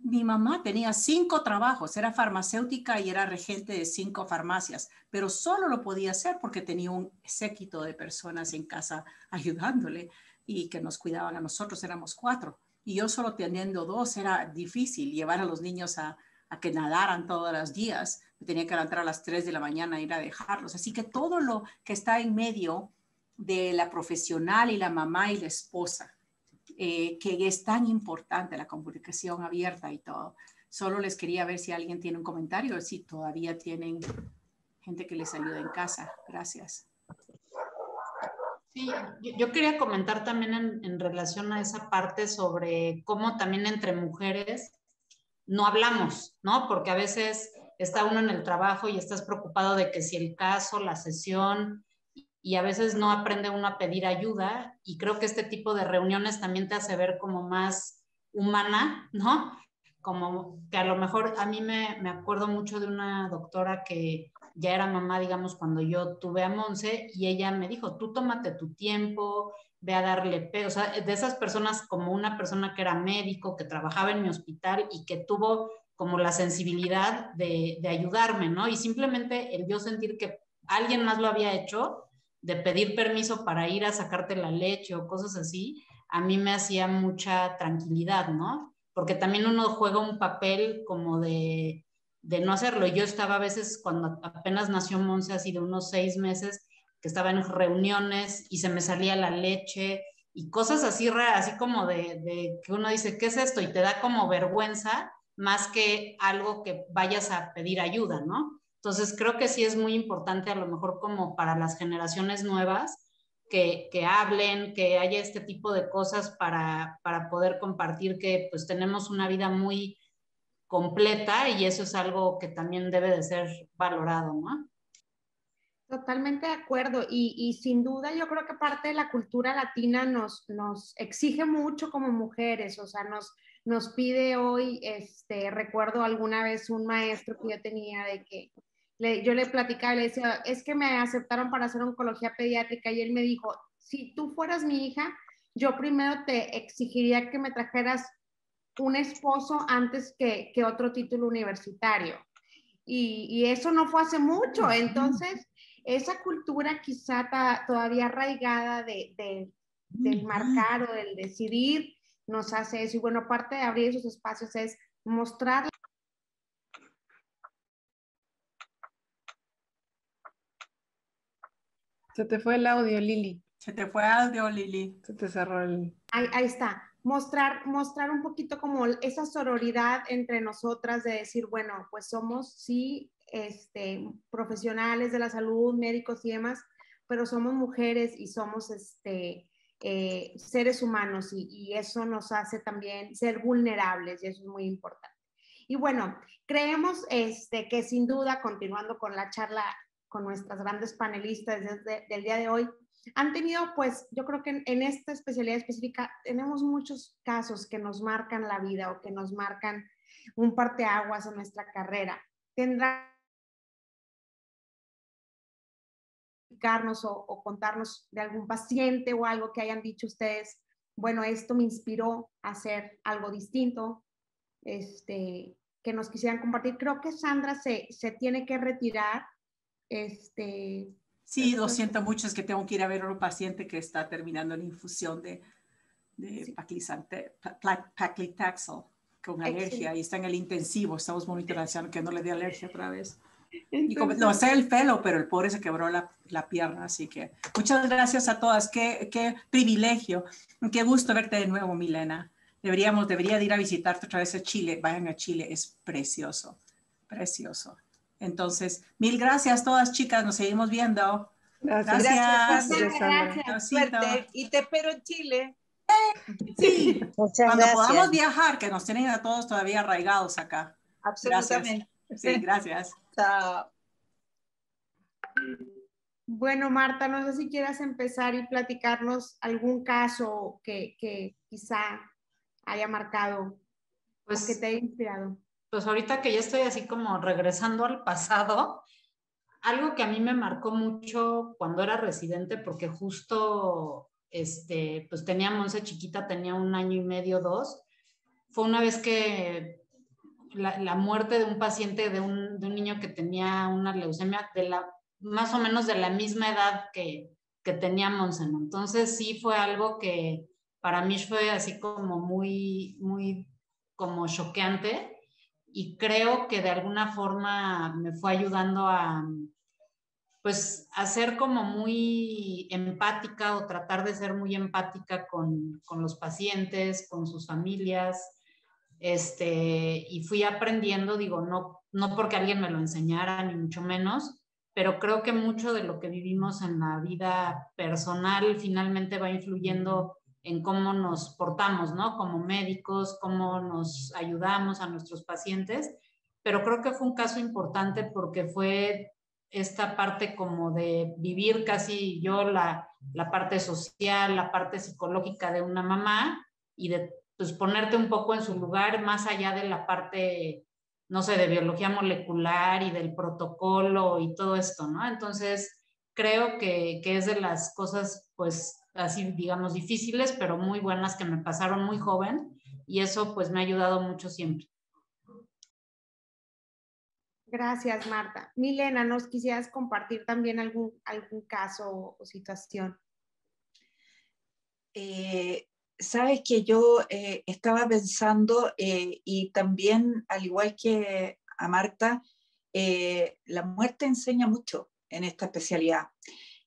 Mi mamá tenía 5 trabajos, era farmacéutica y era regente de 5 farmacias, pero solo lo podía hacer porque tenía un séquito de personas en casa ayudándole y que nos cuidaban a nosotros, éramos 4. Y yo solo teniendo 2 era difícil llevar a los niños a que nadaran todos los días. Me tenía que levantar a las 3 de la mañana e ir a dejarlos. Así que todo lo que está en medio de la profesional y la mamá y la esposa, que es tan importante la comunicación abierta y todo. Solo les quería ver si alguien tiene un comentario, si todavía tienen gente que les ayuda en casa. Gracias. Sí, yo quería comentar también en relación a esa parte sobre cómo también entre mujeres no hablamos, ¿no? Porque a veces está uno en el trabajo y estás preocupado de que si el caso, la sesión, y a veces no aprende uno a pedir ayuda y creo que este tipo de reuniones también te hace ver como más humana, ¿no? Como que a lo mejor a mí me acuerdo mucho de una doctora que ya era mamá, digamos, cuando yo tuve a Monse y ella me dijo, tú tómate tu tiempo, ve a darle o sea, de esas personas como una persona que era médico, que trabajaba en mi hospital y que tuvo como la sensibilidad de ayudarme, ¿no? Y simplemente el yo sentir que alguien más lo había hecho, de pedir permiso para ir a sacarte la leche o cosas así, a mí me hacía mucha tranquilidad, ¿no? Porque también uno juega un papel como de no hacerlo. Yo estaba a veces, cuando apenas nació Monse, así de unos 6 meses, que estaba en reuniones y se me salía la leche y cosas así raras, así como de que uno dice, ¿qué es esto? Y te da como vergüenza más que algo que vayas a pedir ayuda, ¿no? Entonces creo que sí es muy importante a lo mejor como para las generaciones nuevas que hablen, que haya este tipo de cosas para poder compartir que pues tenemos una vida muy completa y eso es algo que también debe de ser valorado, ¿no? Totalmente de acuerdo y sin duda yo creo que parte de la cultura latina nos exige mucho como mujeres, o sea, nos pide hoy, recuerdo alguna vez un maestro que yo tenía de que yo le platicaba, le decía, es que me aceptaron para hacer oncología pediátrica y él me dijo, si tú fueras mi hija, yo primero te exigiría que me trajeras un esposo antes que otro título universitario. Y eso no fue hace mucho, entonces esa cultura quizá está todavía arraigada del marcar o del decidir nos hace eso. Y bueno, parte de abrir esos espacios es mostrar. Se te fue el audio, Lili. Se te fue audio, Lili. Se te cerró el... Ahí está. Mostrar un poquito como esa sororidad entre nosotras de decir, bueno, pues somos, sí, profesionales de la salud, médicos y demás, pero somos mujeres y somos seres humanos y eso nos hace también ser vulnerables y eso es muy importante. Y bueno, creemos que sin duda, continuando con la charla con nuestras grandes panelistas del día de hoy, han tenido, pues, yo creo que en esta especialidad específica tenemos muchos casos que nos marcan la vida o que nos marcan un parteaguas en nuestra carrera. Tendrán que explicarnos o contarnos de algún paciente o algo que hayan dicho ustedes, bueno, esto me inspiró a hacer algo distinto, que nos quisieran compartir. Creo que Sandra se tiene que retirar. Sí, lo siento mucho, es que tengo que ir a ver a un paciente que está terminando la infusión de sí. Paclitaxel con alergia y está en el intensivo. Estamos monitoreando que no le dé alergia otra vez. Entonces, y como, no sé el pelo, pero el pobre se quebró la pierna, así que muchas gracias a todas. Qué privilegio, qué gusto verte de nuevo, Milena. Debería de ir a visitarte otra vez a Chile. Vayan a Chile, es precioso, precioso. Entonces, mil gracias todas, chicas. Nos seguimos viendo. Gracias. Gracias. Suerte. Y te espero en Chile. Sí. Cuando podamos viajar, que nos tienen a todos todavía arraigados acá. Absolutamente. Gracias. Sí, gracias. Chao. Bueno, Marta, no sé si quieras empezar y platicarnos algún caso que quizá haya marcado pues, o que te haya inspirado. Pues ahorita que ya estoy así como regresando al pasado, algo que a mí me marcó mucho cuando era residente, porque justo pues tenía Monse chiquita, tenía 1 año y medio, 2, fue una vez que la muerte de un paciente, de un niño que tenía una leucemia más o menos de la misma edad que tenía Monse, ¿no? Entonces sí fue algo que para mí fue así como muy, muy como choqueante y creo que de alguna forma me fue ayudando a pues a ser como muy empática o tratar de ser muy empática con los pacientes, con sus familias, y fui aprendiendo, digo, no porque alguien me lo enseñara, ni mucho menos, pero creo que mucho de lo que vivimos en la vida personal finalmente va influyendo en cómo nos portamos, ¿no? Como médicos, cómo nos ayudamos a nuestros pacientes, pero creo que fue un caso importante porque fue esta parte como de vivir casi yo la parte social, la parte psicológica de una mamá y de pues ponerte un poco en su lugar más allá de la parte, no sé, de biología molecular y del protocolo y todo esto, ¿no? Entonces, creo que es de las cosas, pues, así, digamos, difíciles, pero muy buenas que me pasaron muy joven y eso, pues, me ha ayudado mucho siempre. Gracias, Marta. Milena, ¿nos quisieras compartir también algún caso o situación? Sabes que yo estaba pensando y también, al igual que a Marta, la muerte enseña mucho en esta especialidad.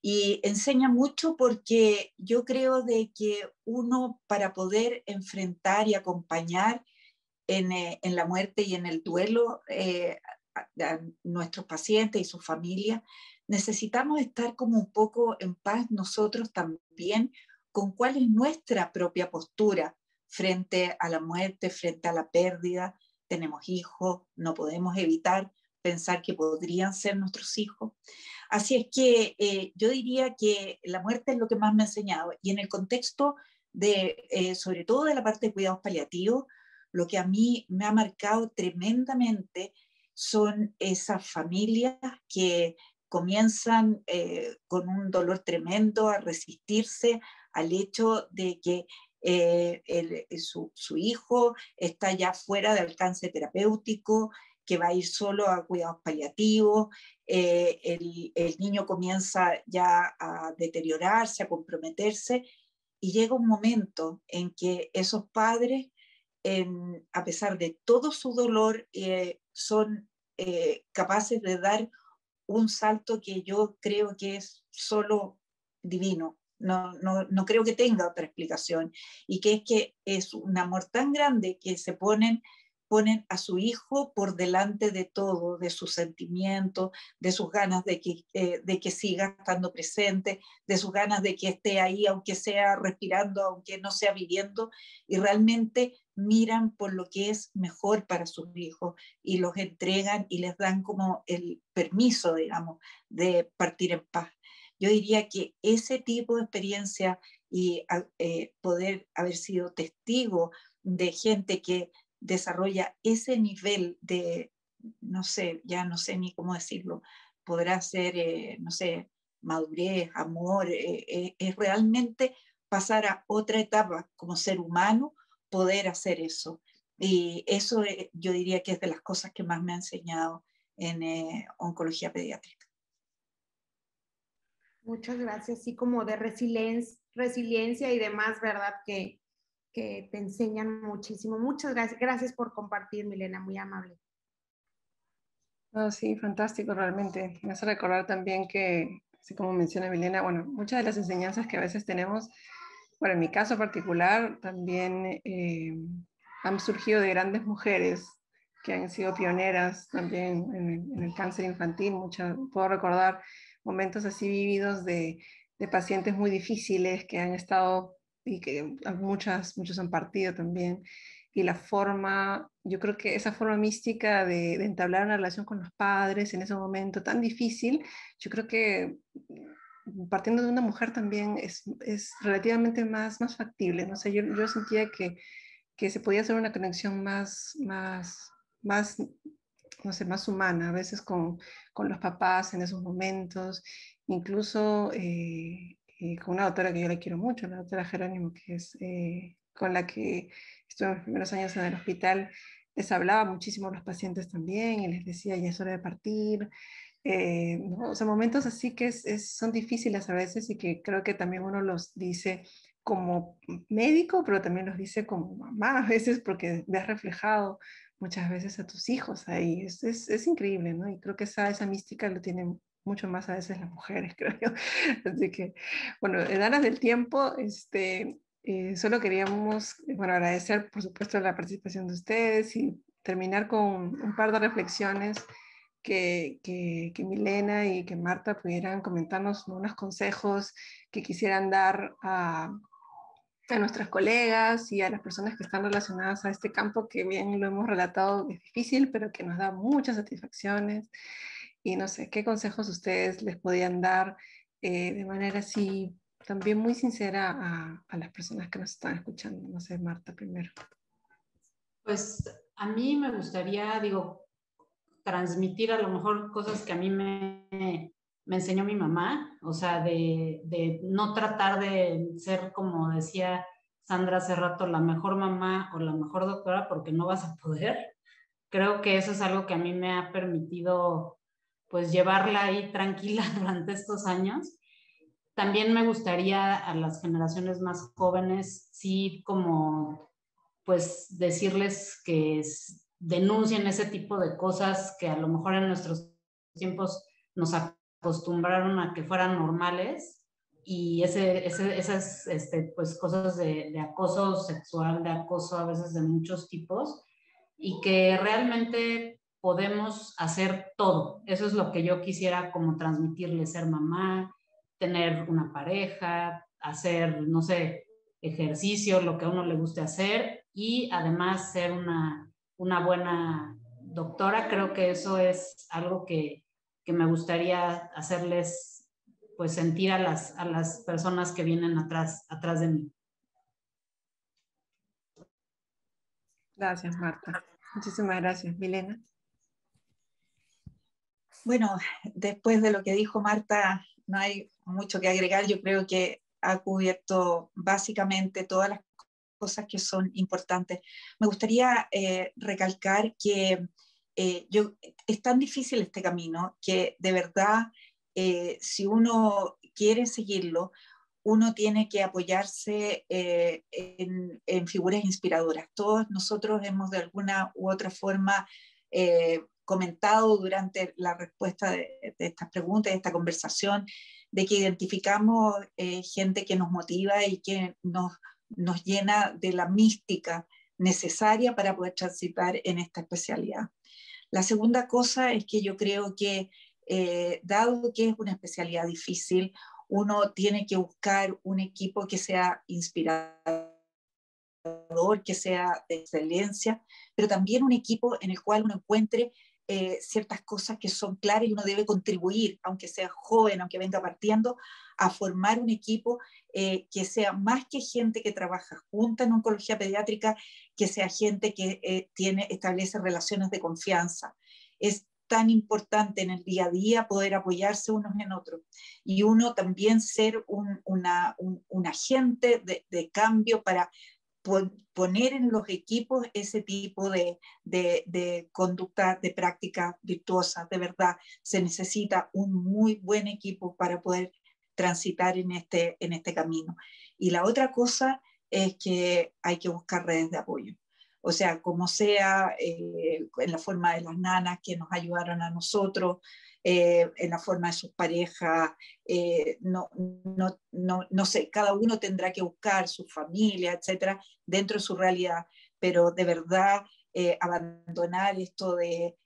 Y enseña mucho porque yo creo de que uno para poder enfrentar y acompañar en la muerte y en el duelo a nuestros pacientes y su familia, necesitamos estar como un poco en paz nosotros también con cuál es nuestra propia postura frente a la muerte, frente a la pérdida. Tenemos hijos, no podemos evitar pensar que podrían ser nuestros hijos. Así es que yo diría que la muerte es lo que más me ha enseñado. Y en el contexto de, sobre todo de la parte de cuidados paliativos, lo que a mí me ha marcado tremendamente son esas familias que comienzan con un dolor tremendo a resistirse al hecho de que su hijo está ya fuera de alcance terapéutico, que va a ir solo a cuidados paliativos, el niño comienza ya a deteriorarse, a comprometerse, y llega un momento en que esos padres, a pesar de todo su dolor, son capaces de dar un salto que yo creo que es solo divino. No creo que tenga otra explicación. Y que es que es un amor tan grande que se ponen a su hijo por delante de todo, de sus sentimientos, de sus ganas de que siga estando presente, de sus ganas de que esté ahí, aunque sea respirando, aunque no sea viviendo, y realmente miran por lo que es mejor para sus hijos y los entregan y les dan como el permiso, digamos, de partir en paz. Yo diría que ese tipo de experiencia y poder haber sido testigo de gente que desarrolla ese nivel de, no sé, ya no sé ni cómo decirlo, podrá ser, no sé, madurez, amor, es realmente pasar a otra etapa como ser humano, poder hacer eso. Y eso yo diría que es de las cosas que más me ha enseñado en oncología pediátrica. Muchas gracias, sí, como de resiliencia y demás, ¿verdad? Que te enseñan muchísimo. Muchas gracias. Gracias por compartir, Milena, muy amable. No, sí, fantástico, realmente. Me hace recordar también que, así como menciona Milena, bueno, muchas de las enseñanzas que a veces tenemos, bueno, en mi caso particular, también han surgido de grandes mujeres que han sido pioneras también en el cáncer infantil. Puedo recordar momentos así vividos de pacientes muy difíciles que han estado y que muchos han partido también. Y la forma, yo creo que esa forma mística de entablar una relación con los padres en ese momento tan difícil, yo creo que partiendo de una mujer también es relativamente más factible. No sé, yo sentía que se podía hacer una conexión más, no sé, más humana, a veces con los papás en esos momentos, incluso con una doctora que yo la quiero mucho, la doctora Jerónimo, que es con la que estuve en los primeros años en el hospital. Les hablaba muchísimo a los pacientes también y les decía, ya es hora de partir. ¿No? O sea, momentos así que son difíciles a veces y que creo que también uno los dice como médico, pero también los dice como mamá a veces porque ves reflejado muchas veces a tus hijos ahí. Es increíble, ¿no? Y creo que esa mística lo tienen mucho más a veces las mujeres, creo yo. Así que, bueno, en aras del tiempo, solo queríamos, bueno, agradecer, por supuesto, la participación de ustedes y terminar con un par de reflexiones que Milena y que Marta pudieran comentarnos unos consejos que quisieran dar a nuestras colegas y a las personas que están relacionadas a este campo que bien lo hemos relatado, es difícil, pero que nos da muchas satisfacciones. Y no sé, ¿qué consejos ustedes les podían dar de manera así también muy sincera a las personas que nos están escuchando? No sé, Marta primero. Pues a mí me gustaría, digo, transmitir a lo mejor cosas que a mí me enseñó mi mamá, o sea, de no tratar de ser, como decía Sandra hace rato, la mejor mamá o la mejor doctora, porque no vas a poder. Creo que eso es algo que a mí me ha permitido, pues, llevarla ahí tranquila durante estos años. También me gustaría a las generaciones más jóvenes, sí, como, pues, decirles que denuncien esse tipo de cosas que a lo mejor en nuestros tiempos nos acostumbraron a que fueran normales, y esas pues, cosas de acoso sexual, de acoso a veces de muchos tipos, y que realmente podemos hacer todo. Eso es lo que yo quisiera como transmitirle: ser mamá, tener una pareja, hacer, no sé, ejercicio, lo que a uno le guste hacer, y además ser una buena doctora. Creo que eso es algo que me gustaría hacerles, pues, sentir a las personas que vienen atrás de mí. Gracias, Marta. Muchísimas gracias, Milena. Bueno, después de lo que dijo Marta, no hay mucho que agregar. Yo creo que ha cubierto básicamente todas las cosas que son importantes. Me gustaría recalcar que es tan difícil este camino que de verdad, si uno quiere seguirlo, uno tiene que apoyarse en figuras inspiradoras. Todos nosotros hemos de alguna u otra forma comentado durante la respuesta de estas preguntas, de esta conversación, de que identificamos gente que nos motiva y que nos llena de la mística necesaria para poder transitar en esta especialidad. La segunda cosa es que yo creo que, dado que es una especialidad difícil, uno tiene que buscar un equipo que sea inspirador, que sea de excelencia, pero también un equipo en el cual uno encuentre ciertas cosas que son claras y uno debe contribuir, aunque sea joven, aunque venga partiendo, a formar un equipo que sea más que gente que trabaja junta en oncología pediátrica, que sea gente que establece relaciones de confianza. Es tan importante en el día a día poder apoyarse unos en otros y uno también ser un agente de cambio para poner en los equipos ese tipo de conducta, de práctica virtuosa. De verdad, se necesita un muy buen equipo para poder transitar en este camino. Y la otra cosa es que hay que buscar redes de apoyo. O sea, como sea, en la forma de las nanas que nos ayudaron a nosotros, en la forma de sus parejas, no sé, cada uno tendrá que buscar su familia, etcétera, dentro de su realidad, pero de verdad abandonar esto de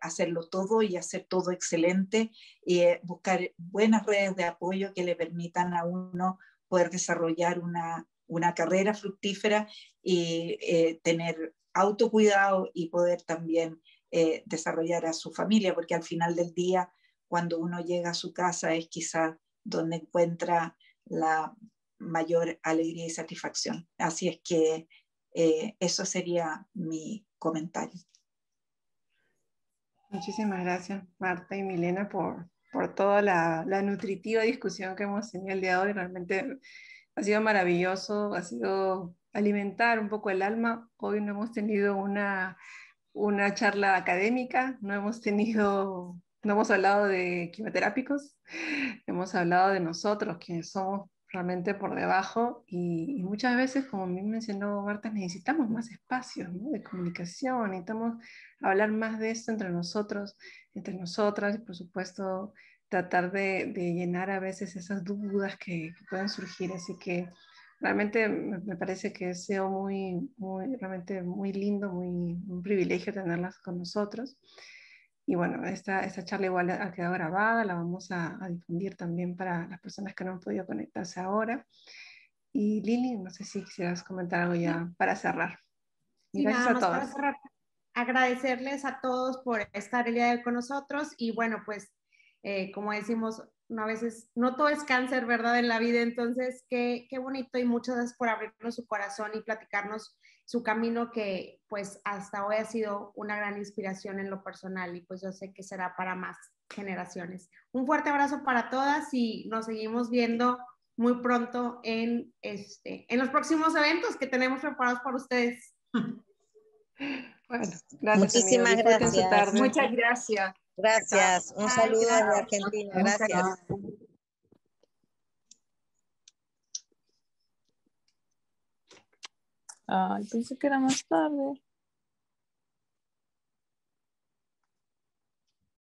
hacerlo todo y hacer todo excelente y buscar buenas redes de apoyo que le permitan a uno poder desarrollar una carrera fructífera y tener autocuidado y poder también desarrollar a su familia, porque al final del día, cuando uno llega a su casa, es quizás donde encuentra la mayor alegría y satisfacción. Así es que eso sería mi comentario. Muchísimas gracias, Marta y Milena, por toda la nutritiva discusión que hemos tenido el día de hoy. Realmente ha sido maravilloso, ha sido alimentar un poco el alma. Hoy no hemos tenido una charla académica, no hemos hablado de quimioterápicos, hemos hablado de nosotros, que somos realmente por debajo y muchas veces, como bien mencionó Marta, necesitamos más espacios, ¿no?, de comunicación, necesitamos hablar más de esto entre nosotros, entre nosotras y por supuesto tratar de llenar a veces esas dudas que pueden surgir, así que realmente me parece que ha sido realmente muy lindo, un privilegio tenerlas con nosotros. Y bueno, esta charla igual ha quedado grabada, la vamos a difundir también para las personas que no han podido conectarse ahora. Y Lili, no sé si quisieras comentar algo ya para cerrar. Sí, Gracias nada a más todos. para cerrar, agradecerles a todos por estar el día de hoy con nosotros y bueno, pues como decimos, a veces no todo es cáncer, ¿verdad? En la vida, entonces qué bonito y muchas gracias por abrirnos su corazón y platicarnos su camino que pues hasta hoy ha sido una gran inspiración en lo personal y pues yo sé que será para más generaciones. Un fuerte abrazo para todas y nos seguimos viendo muy pronto en los próximos eventos que tenemos preparados para ustedes. Bueno, gracias, Muchísimas amigos. Disfruten su gracias. tarde. Muchas gracias. Gracias. Un saludo desde Argentina. Gracias. Ay, pensé que era más tarde.